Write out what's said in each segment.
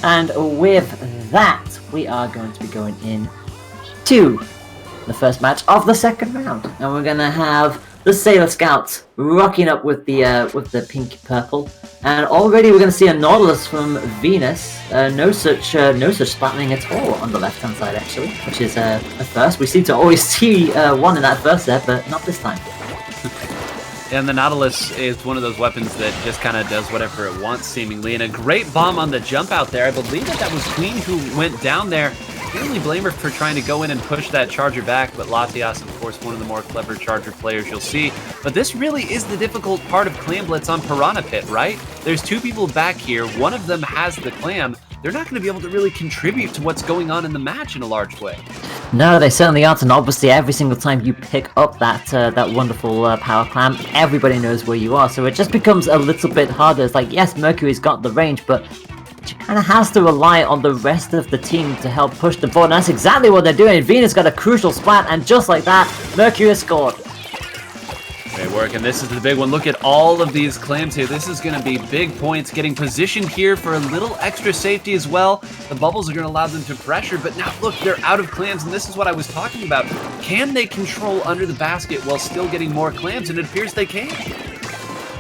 And with that, we are going to be going in to the first match of the second round, and we're gonna have the Sailor Scouts rocking up with the pink purple, and already we're gonna see a Nautilus from Venus. No such splatting at all on the left hand side actually, which is a first. We seem to always see one in that first set, but not this time. And the Nautilus is one of those weapons that just kind of does whatever it wants, seemingly. And a great bomb on the jump out there. I believe that was Queen who went down there. You only blame her for trying to go in and push that charger back, but Latias, of course, one of the more clever charger players you'll see. But this really is the difficult part of Clam Blitz on Piranha Pit, right? There's two people back here. One of them has the clam. They're not going to be able to really contribute to what's going on in the match in a large way. No, they certainly aren't, and obviously every single time you pick up that wonderful power clam, everybody knows where you are, so it just becomes a little bit harder. It's like, yes, Mercury's got the range, but she kind of has to rely on the rest of the team to help push them forward, and that's exactly what they're doing. Venus got a crucial splat, and just like that, Mercury has scored. Great work, and this is the big one. Look at all of these clams here. This is going to be big points, getting positioned here for a little extra safety as well. The bubbles are going to allow them to pressure, but now look, they're out of clams, and this is what I was talking about. Can they control under the basket while still getting more clams? And it appears they can.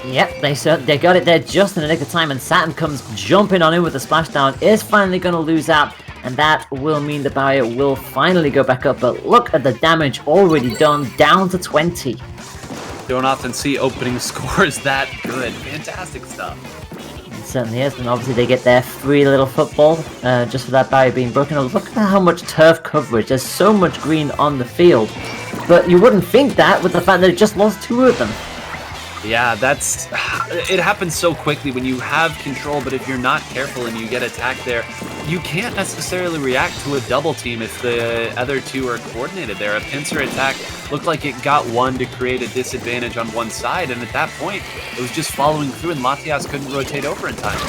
Yep, they got it there just in the nick of time, and Saturn comes jumping on in with the splashdown, is finally going to lose out, and that will mean the barrier will finally go back up, but look at the damage already done, down to 20. Don't often see opening scores that good. Fantastic stuff. It certainly is, and obviously they get their free little football just for that barrier being broken. Look at how much turf coverage. There's so much green on the field, but you wouldn't think that with the fact that it just lost two of them. Yeah, it happens so quickly when you have control, but if you're not careful and you get attacked there, you can't necessarily react to a double team if the other two are coordinated there. A pincer attack looked like it got one to create a disadvantage on one side, and at that point, it was just following through, and Latias couldn't rotate over in time.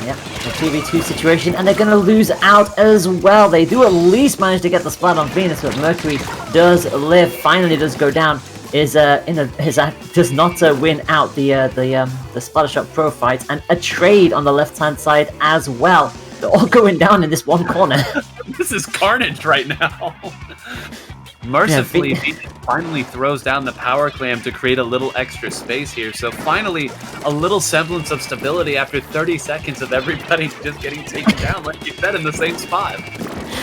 Yep, a 2v2 situation, and they're going to lose out as well. They do at least manage to get the splat on Venus, but Mercury does live, finally does go down. Does not win out the Splattershot Pro fight, and a trade on the left hand side as well. They're all going down in this one corner. This is carnage right now. Mercifully, Venus finally throws down the power clam to create a little extra space here. So finally, a little semblance of stability after 30 seconds of everybody just getting taken down, like you said, in the same spot.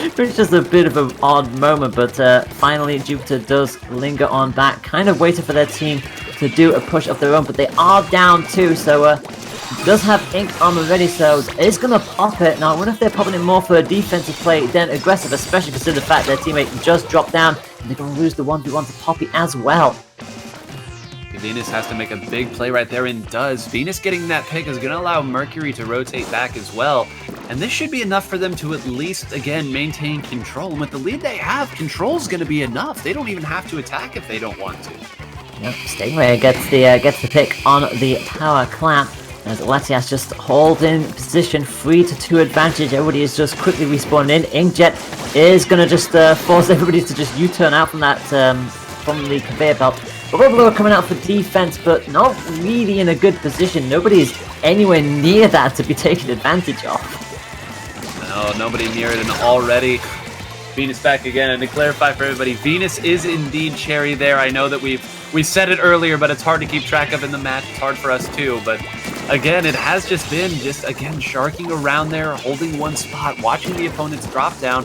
It's just a bit of an odd moment, but finally Jupiter does linger on back, kind of waiting for their team to do a push of their own, but they are down too, so does have ink armor ready, so it's going to pop it. Now I wonder if they're popping it more for a defensive play than aggressive, especially considering the fact their teammate just dropped down, and they're going to lose the 1v1 to Poppy as well. Venus has to make a big play right there, and does. Venus getting that pick is going to allow Mercury to rotate back as well. And this should be enough for them to at least, again, maintain control. And with the lead they have, control's going to be enough. They don't even have to attack if they don't want to. Yep, Stingray gets the pick on the power clamp. As Latias just holding position, 3-2 advantage. Everybody is just quickly respawning in. Inkjet is going to just force everybody to just U-turn out from that from the conveyor belt. Bubble are coming out for defense, but not really in a good position. Nobody's anywhere near that to be taken advantage of. No, nobody near it, and already Venus back again. And to clarify for everybody, Venus is indeed Cherry there. I know that we said it earlier, but it's hard to keep track of in the match. It's hard for us too, but again, it has just been again sharking around there, holding one spot, watching the opponents drop down.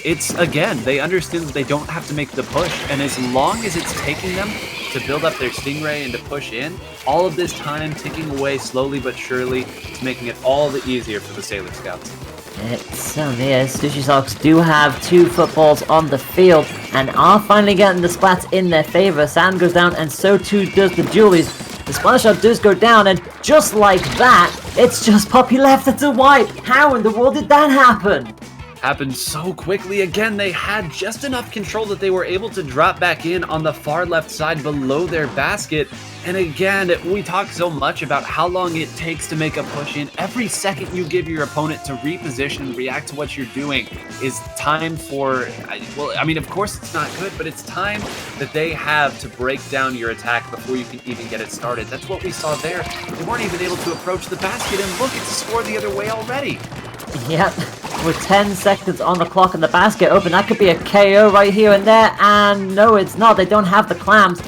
It's, again, they understand that they don't have to make the push, and as long as it's taking them to build up their Stingray and to push in, all of this time ticking away slowly but surely, it's making it all the easier for the Sailor Scouts. It certainly is. Sushi Socks do have 2 footballs on the field and are finally getting the splats in their favor. Sand goes down, and so too does the Julies. The Splash Shot does go down, and just like that, it's just Poppy left to wipe. How in the world did that happen? Happened so quickly. Again, they had just enough control that they were able to drop back in on the far left side below their basket. And again, we talk so much about how long it takes to make a push in. Every second you give your opponent to reposition and react to what you're doing is time for, well, I mean, of course it's not good, but it's time that they have to break down your attack before you can even get it started. That's what we saw there. They weren't even able to approach the basket, and look, it's a score the other way already. Yep, with 10 seconds on the clock and the basket open, that could be a KO right here and there, and no, it's not. They don't have the clams.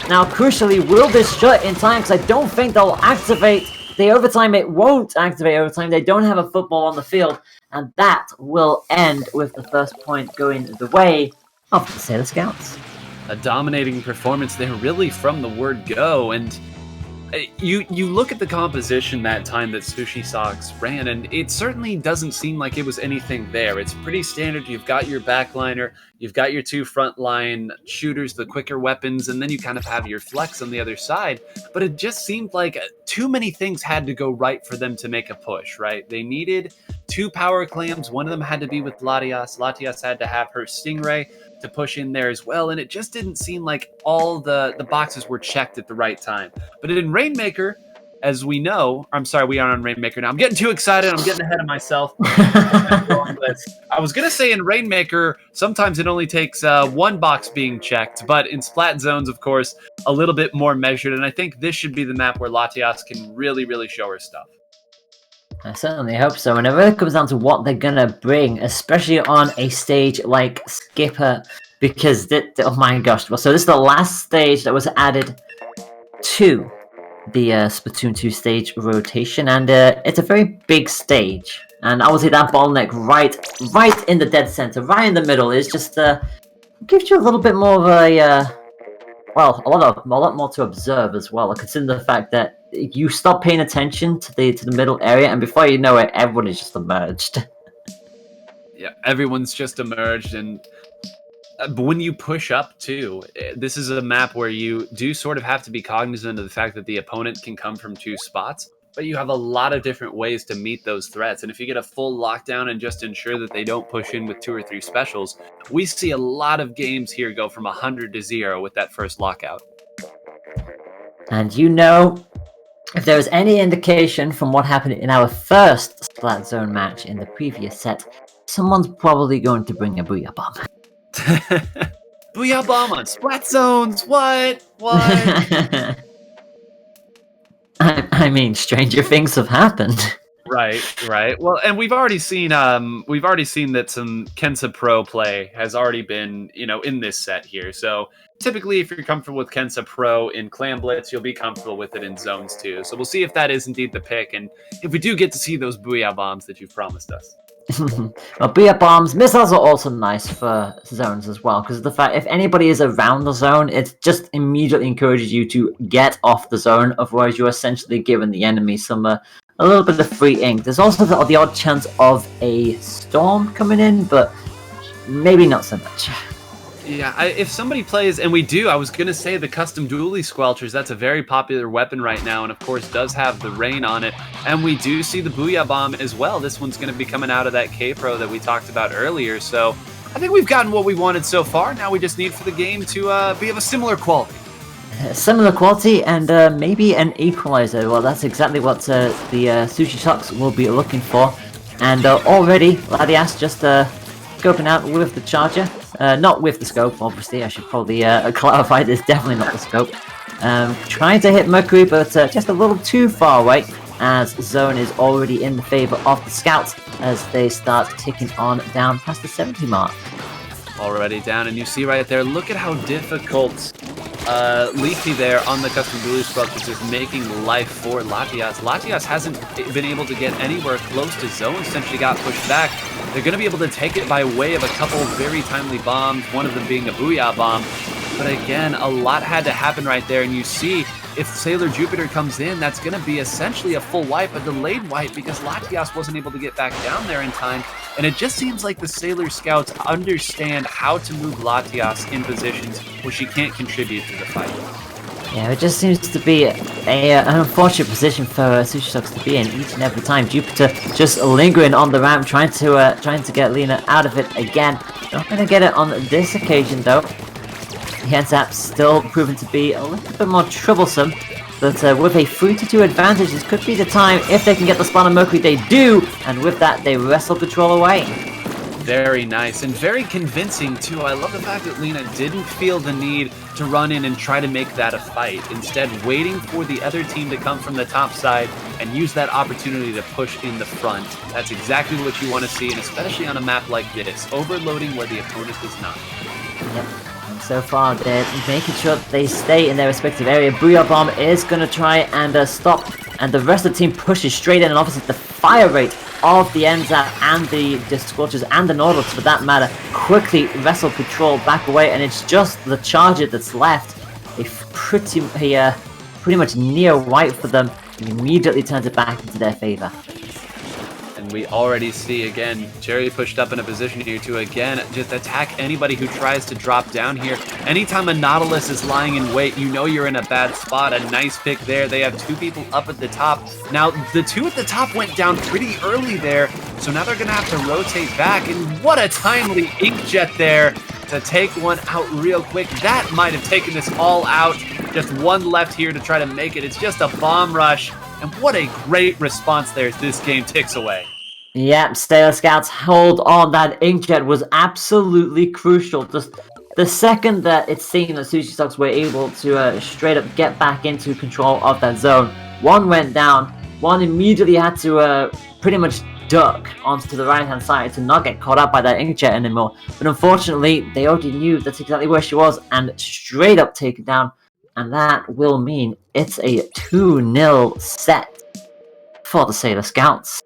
Now, crucially, will this shut in time? Because I don't think they'll activate the overtime. It won't activate overtime. They don't have a football on the field, and that will end with the first point going the way of the Sailor Scouts. A dominating performance there, really, from the word go, and you look at the composition that time that Sushi Socks ran, and it certainly doesn't seem like it was anything there. It's pretty standard. You've got your backliner, you've got your two frontline shooters, the quicker weapons, and then you kind of have your flex on the other side. But it just seemed like too many things had to go right for them to make a push, right? They needed two power clams. One of them had to be with Latias. Latias had to have her Stingray to push in there as well, and it just didn't seem like all the boxes were checked at the right time. But in Rainmaker, as we know, I'm sorry, we are on Rainmaker now. I'm getting too excited. I'm getting ahead of myself. I was going to say in Rainmaker, sometimes it only takes one box being checked, but in Splat Zones, of course, a little bit more measured, and I think this should be the map where Latias can really, really show her stuff. I certainly hope so, and it really comes down to what they're gonna bring, especially on a stage like Skipper, because oh my gosh, well, so this is the last stage that was added to the Splatoon 2 stage rotation, and it's a very big stage, and I would say that bottleneck right in the dead center, right in the middle, is just gives you a little bit more of a well, a lot more to observe as well, considering the fact that you stop paying attention to the middle area, and before you know it, everyone is just emerged. Yeah, everyone's just emerged, and but when you push up too, this is a map where you do sort of have to be cognizant of the fact that the opponent can come from two spots, but you have a lot of different ways to meet those threats. And if you get a full lockdown and just ensure that they don't push in with 2 or 3 specials, we see a lot of games here go from 100 to 0 with that first lockout. And you know, if there was any indication from what happened in our first Splat Zone match in the previous set, someone's probably going to bring a Booyah Bomb. Booyah Bomb on Splat Zones? What? I mean, stranger things have happened. Right. Well, and we've already seen that some Kensa Pro play has already been, in this set here. So typically, if you're comfortable with Kensa Pro in Clan Blitz, you'll be comfortable with it in Zones too. So we'll see if that is indeed the pick, and if we do get to see those Booyah Bombs that you've promised us. Well, Booyah Bombs, missiles are also nice for zones as well, because the fact if anybody is around the zone, it just immediately encourages you to get off the zone, otherwise you're essentially giving the enemy some a little bit of free ink. There's also the odd chance of a storm coming in, but maybe not so much. Yeah, if somebody plays, and we do, I was going to say the custom dually squelchers, that's a very popular weapon right now, and of course does have the rain on it, and we do see the Booyah Bomb as well. This one's going to be coming out of that K-Pro that we talked about earlier, so I think we've gotten what we wanted so far. Now we just need for the game to be of a similar quality. Similar quality and maybe an equalizer. Well, that's exactly what the Sushi Socks will be looking for, and already Latias just scoping out with the charger. Not with the scope, obviously. I should probably clarify this. Definitely not the scope. Trying to hit Mercury, but just a little too far away, as Zone is already in the favor of the Scouts as they start ticking on down past the 70 mark. Already down, and you see right there, look at how difficult Leafy there on the custom dually squelchers is making life for Latias. Latias hasn't been able to get anywhere close to Zone since she got pushed back. They're going to be able to take it by way of a couple very timely bombs, one of them being a Booyah Bomb. But again, a lot had to happen right there, and you see if Sailor Jupiter comes in, that's going to be essentially a full wipe, a delayed wipe, because Latias wasn't able to get back down there in time. And it just seems like the Sailor Scouts understand how to move Latias in positions where she can't contribute to the fight. Yeah, it just seems to be an unfortunate position for Sushi Socks to be in each and every time. Jupiter just lingering on the ramp, trying to get Lena out of it again. Not going to get it on this occasion though. The heads up still proving to be a little bit more troublesome, but with a 3-2 advantage, this could be the time if they can get the spot on Mercury. They do, and with that, they wrestle Patrol away. Very nice and very convincing too. I love the fact that Lena didn't feel the need to run in and try to make that a fight. Instead, waiting for the other team to come from the top side and use that opportunity to push in the front. That's exactly what you want to see, and especially on a map like this, overloading where the opponent is not. Yep. And so far, they're making sure that they stay in their respective area. Booyah Bomb is going to try and stop, and the rest of the team pushes straight in, and obviously the fire rate of the NZAP and the Scorchers and the Nautilus, for that matter, quickly wrestle control back away, and it's just the Charger that's left. A pretty much near white for them. He immediately turns it back into their favor. And we already see, again, Cherry pushed up in a position here to, again, just attack anybody who tries to drop down here. Anytime a Nautilus is lying in wait, you know you're in a bad spot. A nice pick there. They have 2 people up at the top. Now, the 2 at the top went down pretty early there, so now they're going to have to rotate back. And what a timely inkjet there to take one out real quick. That might have taken this all out. Just 1 left here to try to make it. It's just a bomb rush. And what a great response there as this game ticks away. Yep, Sailor Scouts hold on. That inkjet was absolutely crucial. Just the second that it seemed that Sushi Socks were able to straight up get back into control of that zone, 1 went down. 1 immediately had to pretty much duck onto the right-hand side to not get caught up by that inkjet anymore. But unfortunately, they already knew that's exactly where she was and straight up take it down. And that will mean it's a 2-0 set for the Sailor Scouts.